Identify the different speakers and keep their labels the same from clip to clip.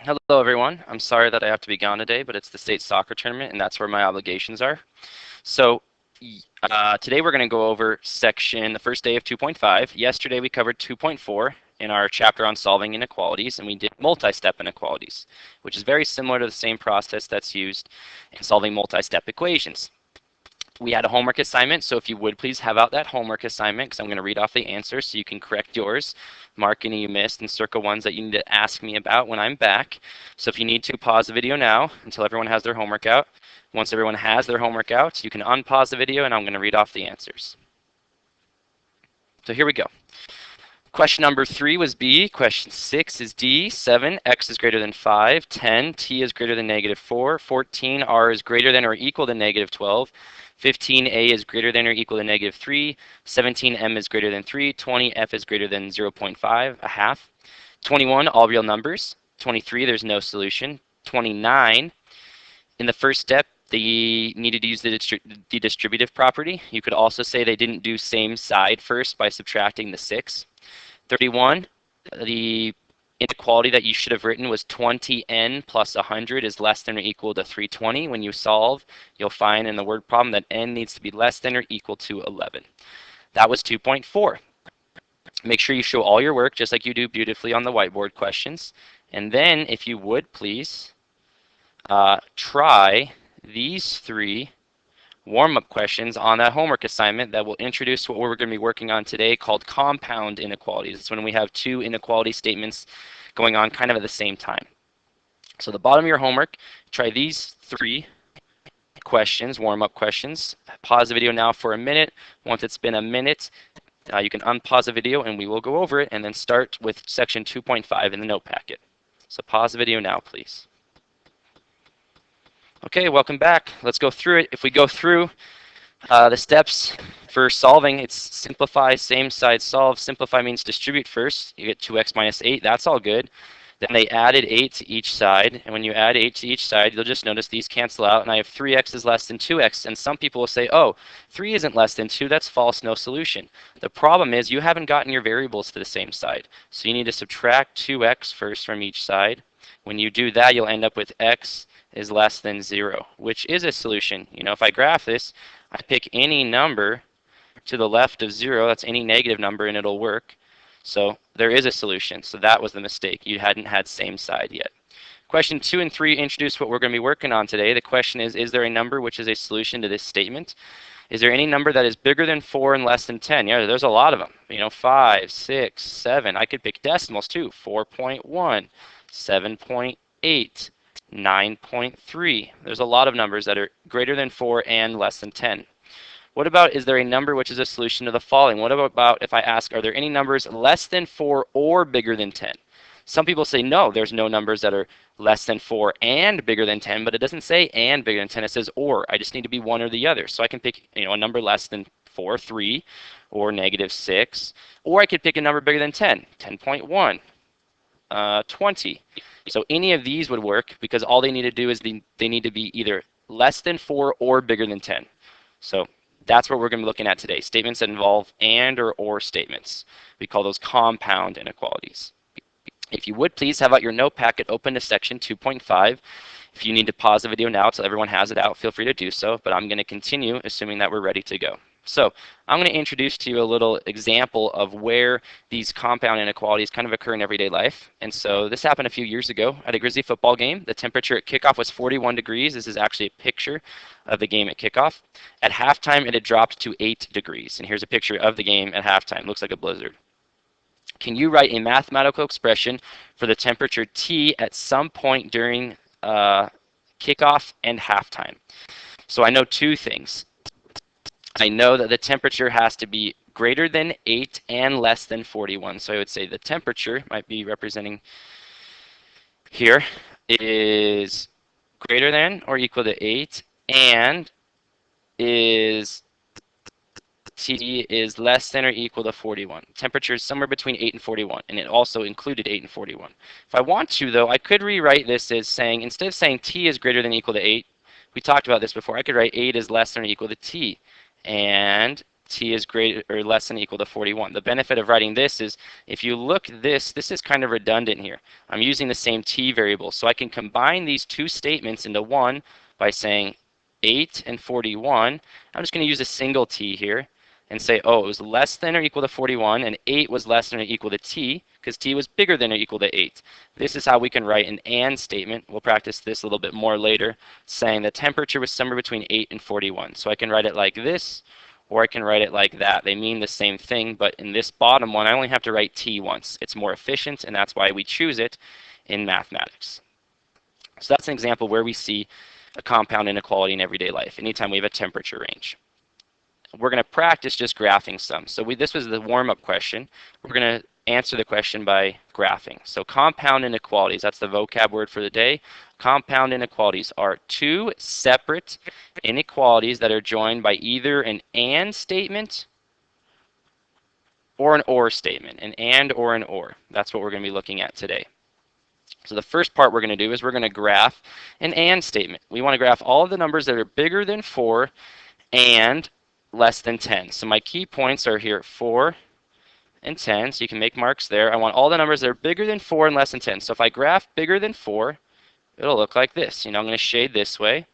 Speaker 1: Hello, everyone. I'm sorry that I have to be gone today, but it's the state soccer tournament, and that's where my obligations are. So, today we're going to go over the first day of 2.5. Yesterday we covered 2.4 in our chapter on solving inequalities, and we did multi-step inequalities, which is very similar to the same process that's used in solving multi-step equations. We had a homework assignment, so if you would please have out that homework assignment, because I'm going to read off the answers so you can correct yours, mark any you missed, and circle ones that you need to ask me about when I'm back. So if you need to, pause the video now until everyone has their homework out. Once everyone has their homework out, you can unpause the video and I'm going to read off the answers. So here we go. Question number 3 was B. Question 6 is D. 7, x is greater than 5. 10, t is greater than negative 4. 14, r is greater than or equal to negative 12. 15, a is greater than or equal to negative 3. 17, m is greater than 3. 20, f is greater than 0.5, a half. 21, all real numbers. 23, there's no solution. 29, in the first step, they needed to use the distributive property. You could also say they didn't do same side first by subtracting the 6. 31, the inequality that you should have written was 20n plus 100 is less than or equal to 320. When you solve, you'll find in the word problem that n needs to be less than or equal to 11. That was 2.4. Make sure you show all your work just like you do beautifully on the whiteboard questions. And then, if you would please, try these 3 warm-up questions on that homework assignment that will introduce what we're going to be working on today called compound inequalities. It's when we have 2 inequality statements going on kind of at the same time. So the bottom of your homework, try these 3 questions, warm-up questions. Pause the video now for a minute. Once it's been a minute, you can unpause the video and we will go over it and then start with section 2.5 in the note packet. So pause the video now, please. Okay, welcome back. Let's go through it. If we go through the steps for solving, it's simplify, same side solve. Simplify means distribute first. You get 2x minus 8. That's all good. Then they added 8 to each side. And when you add 8 to each side, you'll just notice these cancel out. And I have 3x is less than 2x. And some people will say, oh, 3 isn't less than 2. That's false, no solution. The problem is you haven't gotten your variables to the same side. So you need to subtract 2x first from each side. When you do that, you'll end up with x is less than 0, which is a solution. You know, if I graph this, I pick any number to the left of 0, that's any negative number, and it'll work. So there is a solution. So that was the mistake. You hadn't had same side yet. Question 2 and 3 introduce what we're going to be working on today. The question is there a number which is a solution to this statement? Is there any number that is bigger than 4 and less than 10? Yeah, there's a lot of them. You know, 5, 6, 7. I could pick decimals too. 4.1, 7.8. 9.3. There's a lot of numbers that are greater than 4 and less than 10. What about, is there a number which is a solution to the following? What about if I ask, are there any numbers less than 4 or bigger than 10? Some people say no, there's no numbers that are less than 4 and bigger than 10, but it doesn't say and bigger than 10, it says or. I just need to be one or the other. So I can pick, you know, a number less than 4, 3, or negative 6, or I could pick a number bigger than 10, 10.1. 20. So any of these would work because all they need to do is they need to be either less than 4 or bigger than 10. So that's what we're going to be looking at today. Statements that involve and or statements. We call those compound inequalities. If you would please have out your note packet open to section 2.5. If you need to pause the video now until everyone has it out, feel free to do so, but I'm going to continue assuming that we're ready to go. So I'm going to introduce to you a little example of where these compound inequalities kind of occur in everyday life. And so this happened a few years ago at a Grizzly football game. The temperature at kickoff was 41 degrees. This is actually a picture of the game at kickoff. At halftime, it had dropped to 8 degrees. And here's a picture of the game at halftime. Looks like a blizzard. Can you write a mathematical expression for the temperature T at some point during kickoff and halftime? So I know 2 things. I know that the temperature has to be greater than 8 and less than 41. So I would say the temperature might be representing here is greater than or equal to 8 and is T is less than or equal to 41. Temperature is somewhere between 8 and 41, and it also included 8 and 41. If I want to, though, I could rewrite this as saying, instead of saying T is greater than or equal to 8, we talked about this before, I could write 8 is less than or equal to T. And t is greater or less than or equal to 41. The benefit of writing this is if you look this is kind of redundant here. I'm using the same t variable, so I can combine these two statements into one by saying 8 and 41. I'm just going to use a single t here and say, oh, it was less than or equal to 41, and 8 was less than or equal to t, because t was bigger than or equal to 8. This is how we can write an and statement. We'll practice this a little bit more later, saying the temperature was somewhere between 8 and 41. So I can write it like this, or I can write it like that. They mean the same thing, but in this bottom one, I only have to write t once. It's more efficient, and that's why we choose it in mathematics. So that's an example where we see a compound inequality in everyday life, anytime we have a temperature range. We're going to practice just graphing some. So this was the warm-up question. We're going to answer the question by graphing. So compound inequalities, that's the vocab word for the day. Compound inequalities are two separate inequalities that are joined by either an and statement or an or statement, an and or an or. That's what we're going to be looking at today. So the first part we're going to do is we're going to graph an and statement. We want to graph all of the numbers that are bigger than 4 and less than 10. So my key points are here 4 and 10, so you can make marks there. I want all the numbers that are bigger than 4 and less than 10. So if I graph bigger than 4, it'll look like this. I'm going to shade this way.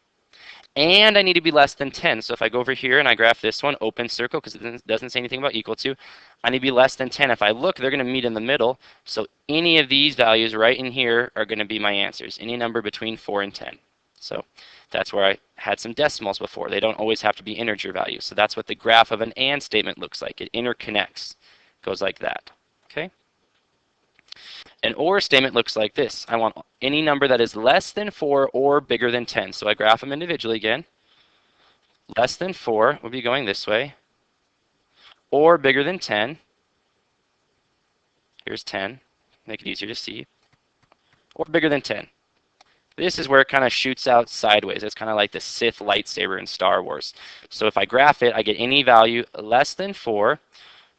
Speaker 1: And I need to be less than 10. So if I go over here and I graph this one, open circle, because it doesn't say anything about equal to, I need to be less than 10. If I look, they're going to meet in the middle. So any of these values right in here are going to be my answers, any number between 4 and 10. So that's where I had some decimals before. They don't always have to be integer values. So that's what the graph of an and statement looks like. It interconnects. Goes like that. Okay? An or statement looks like this. I want any number that is less than 4 or bigger than 10. So I graph them individually again. Less than 4 will be going this way. Or bigger than 10. Here's 10. Make it easier to see. Or bigger than 10. This is where it kind of shoots out sideways. It's kind of like the Sith lightsaber in Star Wars. So if I graph it, I get any value less than 4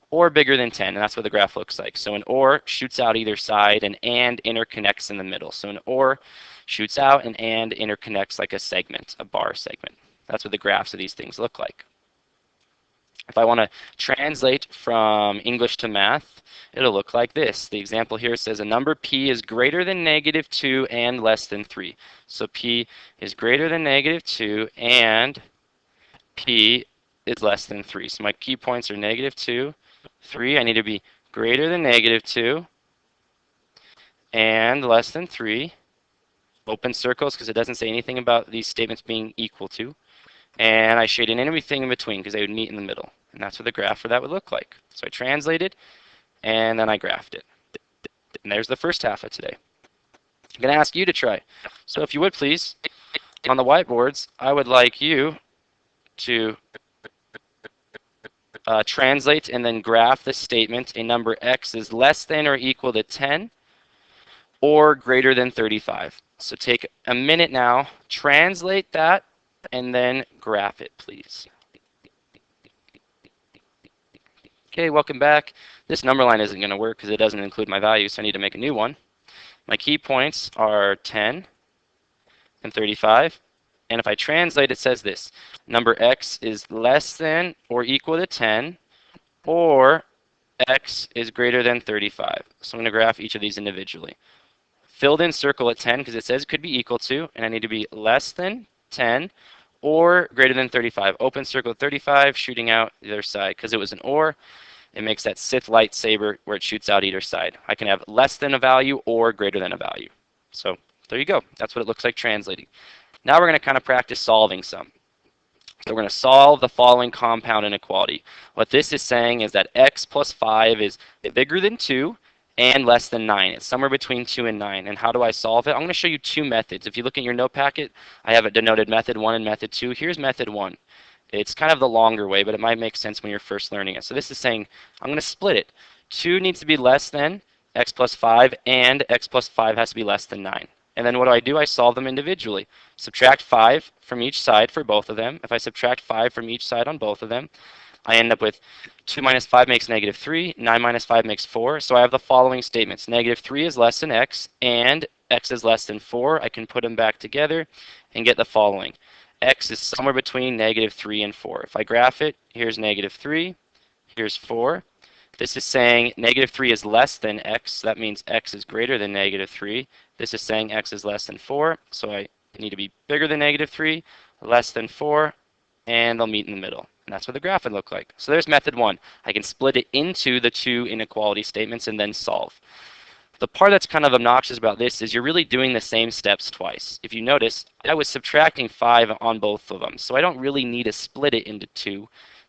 Speaker 1: or bigger than 10, and that's what the graph looks like. So an or shoots out either side, and interconnects in the middle. So an or shoots out, and interconnects like a segment, a bar segment. That's what the graphs of these things look like. If I want to translate from English to math, it'll look like this. The example here says a number p is greater than -2 and less than 3. So p is greater than -2 and p is less than 3. So my key points are -2, 3. I need to be greater than -2 and less than 3. Open circles because it doesn't say anything about these statements being equal to. And I shade in everything in between because they would meet in the middle. And that's what the graph for that would look like. So I translated and then I graphed it. And there's the first half of today. I'm going to ask you to try. So if you would please, on the whiteboards, I would like you to translate and then graph the statement a number x is less than or equal to 10 or greater than 35. So take a minute now, translate that, and then graph it, please. Okay, welcome back. This number line isn't going to work because it doesn't include my values, so I need to make a new one. My key points are 10 and 35. And if I translate, it says this. Number x is less than or equal to 10, or x is greater than 35. So I'm going to graph each of these individually. Filled in circle at 10 because it says it could be equal to, and I need to be less than 10 or greater than 35. Open circle at 35, shooting out the other side. Because it was an or, it makes that Sith lightsaber where it shoots out either side. I can have less than a value or greater than a value. So there you go. That's what it looks like translating. Now we're going to kind of practice solving some. So we're going to solve the following compound inequality. What this is saying is that x plus 5 is bigger than 2 and less than 9. It's somewhere between 2 and 9. And how do I solve it? I'm going to show you two methods. If you look in your note packet, I have it denoted method 1 and method 2. Here's method 1. It's kind of the longer way, but it might make sense when you're first learning it. So this is saying I'm going to split it. 2 needs to be less than x plus 5, and x plus 5 has to be less than 9. And then what do? I solve them individually. Subtract 5 from each side for both of them. If I subtract 5 from each side on both of them, I end up with 2 minus 5 makes -3, 9 minus 5 makes 4. So I have the following statements. -3 is less than x, and x is less than 4. I can put them back together and get the following. x is somewhere between -3 and 4. If I graph it, here's -3, here's 4. This is saying -3 is less than x. That means x is greater than -3. This is saying x is less than 4. So I need to be bigger than -3, less than 4, and they'll meet in the middle. And that's what the graph would look like. So there's method one. I can split it into the two inequality statements and then solve. The part that's kind of obnoxious about this is you're really doing the same steps twice. If you notice, I was subtracting 5 on both of them, so I don't really need to split it into 2.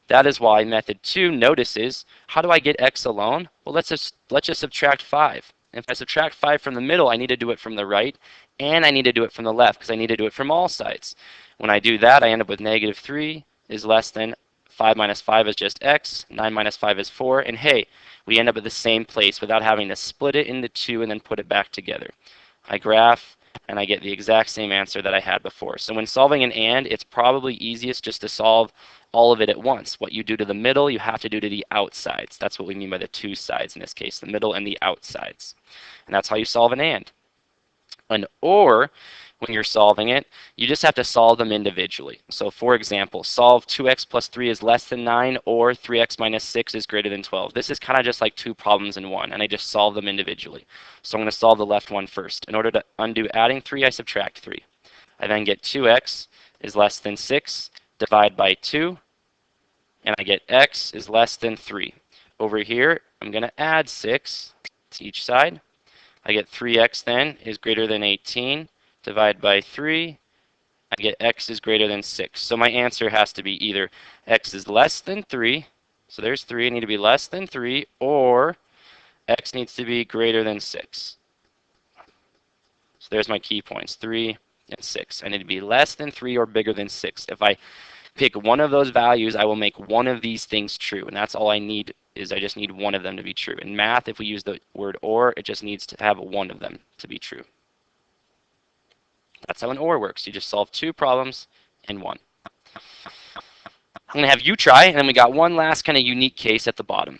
Speaker 1: That is why method 2 notices, how do I get x alone? Well, let's just subtract 5. And if I subtract 5 from the middle, I need to do it from the right, and I need to do it from the left, because I need to do it from all sides. When I do that, I end up with -3 is less than 5 minus 5 is just x, 9 minus 5 is 4, and hey, we end up at the same place without having to split it into 2 and then put it back together. I graph, and I get the exact same answer that I had before. So when solving an and, it's probably easiest just to solve all of it at once. What you do to the middle, you have to do to the outsides. That's what we mean by the two sides in this case, the middle and the outsides. And that's how you solve an and. An or, when you're solving it, you just have to solve them individually. So for example, solve 2x plus 3 is less than 9 or 3x minus 6 is greater than 12. This is kind of just like two problems in one, and I just solve them individually. So I'm going to solve the left one first. In order to undo adding 3, I subtract 3. I then get 2x is less than 6, divide by 2, and I get x is less than 3. Over here, I'm going to add 6 to each side. I get 3x then is greater than 18. Divide by 3, I get x is greater than 6. So my answer has to be either x is less than 3, so there's 3, I need to be less than 3, or x needs to be greater than 6. So there's my key points, 3 and 6. I need to be less than 3 or bigger than 6. If I pick one of those values, I will make one of these things true, and that's all I need is I just need one of them to be true. In math, if we use the word or, it just needs to have one of them to be true. That's how an OR works. You just solve two problems in one. I'm going to have you try, and then we got one last kind of unique case at the bottom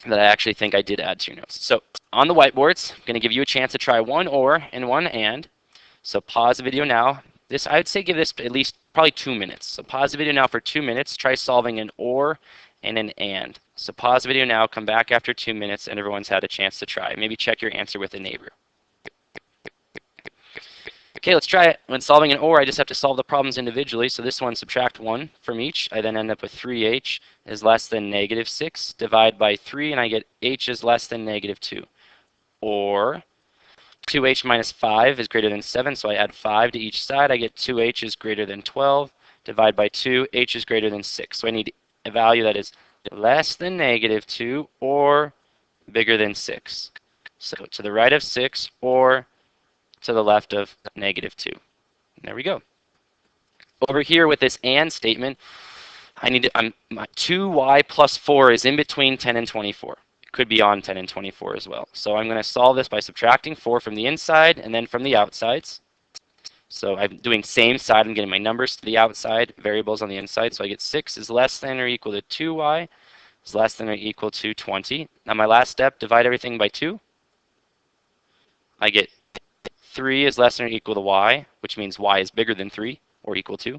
Speaker 1: that I actually think I did add to your notes. So on the whiteboards, I'm going to give you a chance to try one OR and one AND. So pause the video now. This, I would say give this at least probably 2 minutes. So pause the video now for 2 minutes. Try solving an OR and an AND. So pause the video now, come back after 2 minutes, and everyone's had a chance to try. Maybe check your answer with a neighbor. Okay, let's try it. When solving an OR, I just have to solve the problems individually. So this one, subtract 1 from each. I then end up with 3h is less than -6. Divide by 3, and I get h is less than -2. Or 2h minus 5 is greater than 7, so I add 5 to each side. I get 2h is greater than 12. Divide by 2, h is greater than 6. So I need a value that is less than -2 or bigger than 6. So to the right of 6 or to the left of -2. And there we go. Over here with this AND statement, I need to, my 2y plus 4 is in between 10 and 24. It could be on 10 and 24 as well. So I'm going to solve this by subtracting 4 from the inside and then from the outsides. So I'm doing same side. I'm getting my numbers to the outside, variables on the inside. So I get 6 is less than or equal to 2y is less than or equal to 20. Now my last step, divide everything by 2. I get 3 is less than or equal to y, which means y is bigger than 3 or equal to,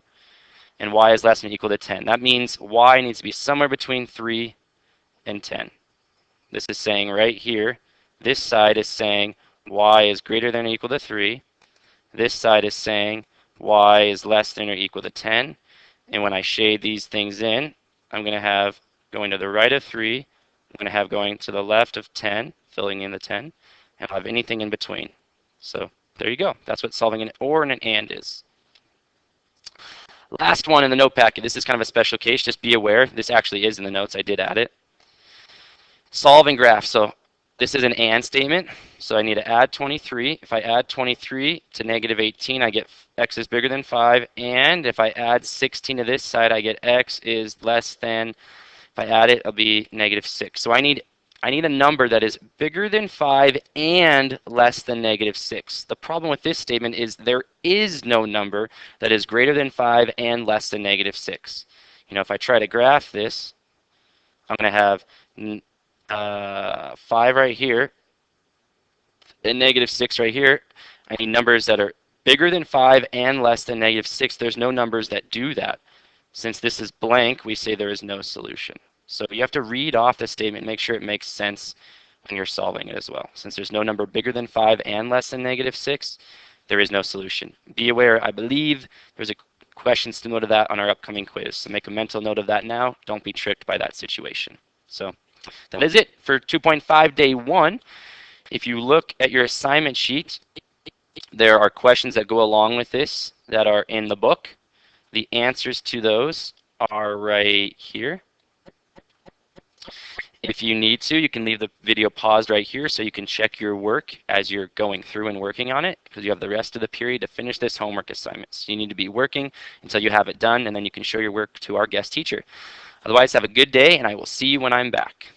Speaker 1: and y is less than or equal to 10. That means y needs to be somewhere between 3 and 10. This is saying right here, this side is saying y is greater than or equal to 3. This side is saying y is less than or equal to 10. And when I shade these things in, I'm going to have going to the right of 3, I'm going to have going to the left of 10, filling in the 10, and I'll have anything in between. So there you go. That's what solving an OR and an AND is. Last one in the note packet. This is kind of a special case. Just be aware. This actually is in the notes. I did add it. Solving graph. So this is an AND statement. So I need to add 23. If I add 23 to -18, I get x is bigger than 5. And if I add 16 to this side, I get x is less than, if I add it, it'll be -6. So I need a number that is bigger than 5 and less than -6. The problem with this statement is there is no number that is greater than 5 and less than -6. You know, if I try to graph this, I'm going to have 5 right here and -6 right here. I need numbers that are Bigger than 5 and less than -6, there's no numbers that do that. Since this is blank, we say there is no solution. So you have to read off the statement, make sure it makes sense when you're solving it as well. Since there's no number bigger than 5 and less than -6, there is no solution. Be aware, I believe there's a question similar to that on our upcoming quiz. So make a mental note of that now. Don't be tricked by that situation. So that is it for 2.5 day 1. If you look at your assignment sheet, there are questions that go along with this that are in the book. The answers to those are right here. If you need to, you can leave the video paused right here so you can check your work as you're going through and working on it, because you have the rest of the period to finish this homework assignment. So you need to be working until you have it done, and then you can show your work to our guest teacher. Otherwise, have a good day, and I will see you when I'm back.